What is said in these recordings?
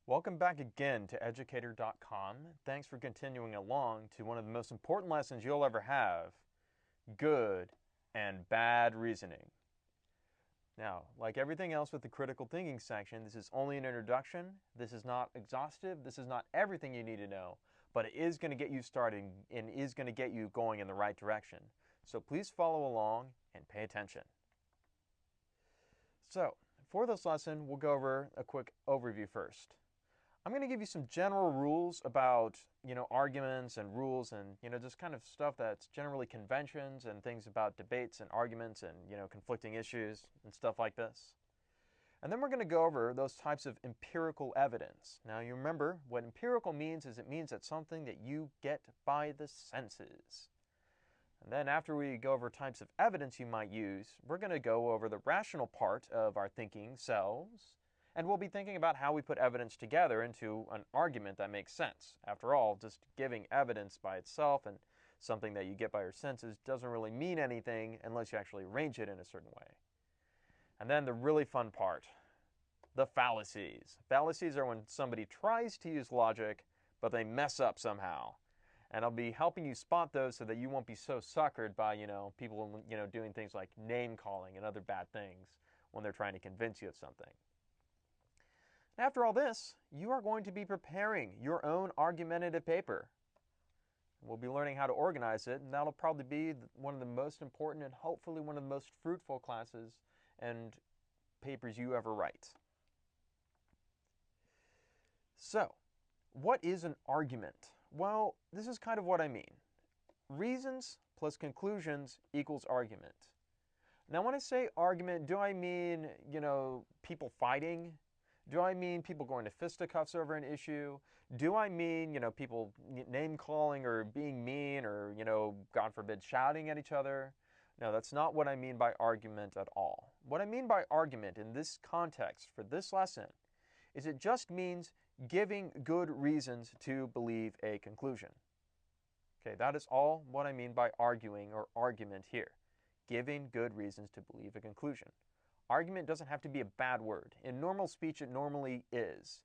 Welcome back again to Educator.com. Thanks for continuing along to one of the most important lessons you'll ever have, good and bad reasoning. Now, like everything else with the critical thinking section, this is only an introduction. This is not exhaustive. This is not everything you need to know, but it is going to get you started and is going to get you going in the right direction. So please follow along and pay attention. So, for this lesson, we'll go over a quick overview first. I'm going to give you some general rules about, arguments and rules and, just kind of stuff that's generally conventions and things about debates and arguments and, conflicting issues and stuff like this. And then we're going to go over those types of empirical evidence. Now, you remember what empirical means is it means it's something that you get by the senses. And then after we go over types of evidence you might use, we're going to go over the rational part of our thinking selves. And we'll be thinking about how we put evidence together into an argument that makes sense. After all, just giving evidence by itself and something that you get by your senses doesn't really mean anything unless you actually arrange it in a certain way. And then the really fun part, the fallacies. Fallacies are when somebody tries to use logic, but they mess up somehow. And I'll be helping you spot those so that you won't be so suckered by, people, doing things like name calling and other bad things when they're trying to convince you of something. After all this, you are going to be preparing your own argumentative paper. We'll be learning how to organize it, and that'll probably be one of the most important and hopefully one of the most fruitful classes and papers you ever write. So, what is an argument? Well, this is kind of what I mean. Reasons plus conclusions equals argument. Now, when I say argument, do I mean, people fighting? Do I mean people going to fisticuffs over an issue? Do I mean, people name-calling or being mean or, God forbid, shouting at each other? No, that's not what I mean by argument at all. What I mean by argument in this context for this lesson is it just means giving good reasons to believe a conclusion. Okay, that is all what I mean by arguing or argument here. Giving good reasons to believe a conclusion. Argument doesn't have to be a bad word. In normal speech, it normally is.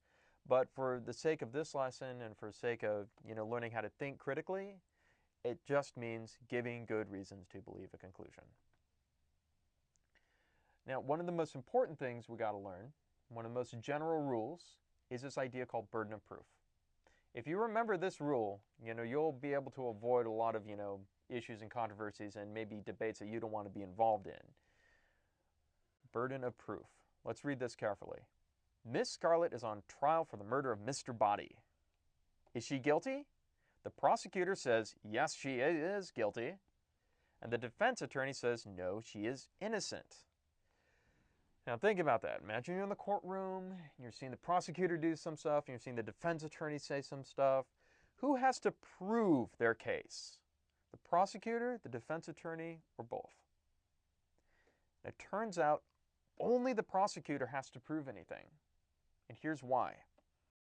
But for the sake of this lesson and for the sake of, learning how to think critically, it just means giving good reasons to believe a conclusion. Now, one of the most important things we got to learn, one of the most general rules, is this idea called burden of proof. If you remember this rule, you'll be able to avoid a lot of, issues and controversies and maybe debates that you don't want to be involved in. Burden of proof. Let's read this carefully. Miss Scarlett is on trial for the murder of Mr. Body. Is she guilty? The prosecutor says, yes, she is guilty. And the defense attorney says, no, she is innocent. Now think about that. Imagine you're in the courtroom, you're seeing the prosecutor do some stuff, and you're seeing the defense attorney say some stuff. Who has to prove their case? The prosecutor, the defense attorney, or both? It turns out only the prosecutor has to prove anything. And here's why.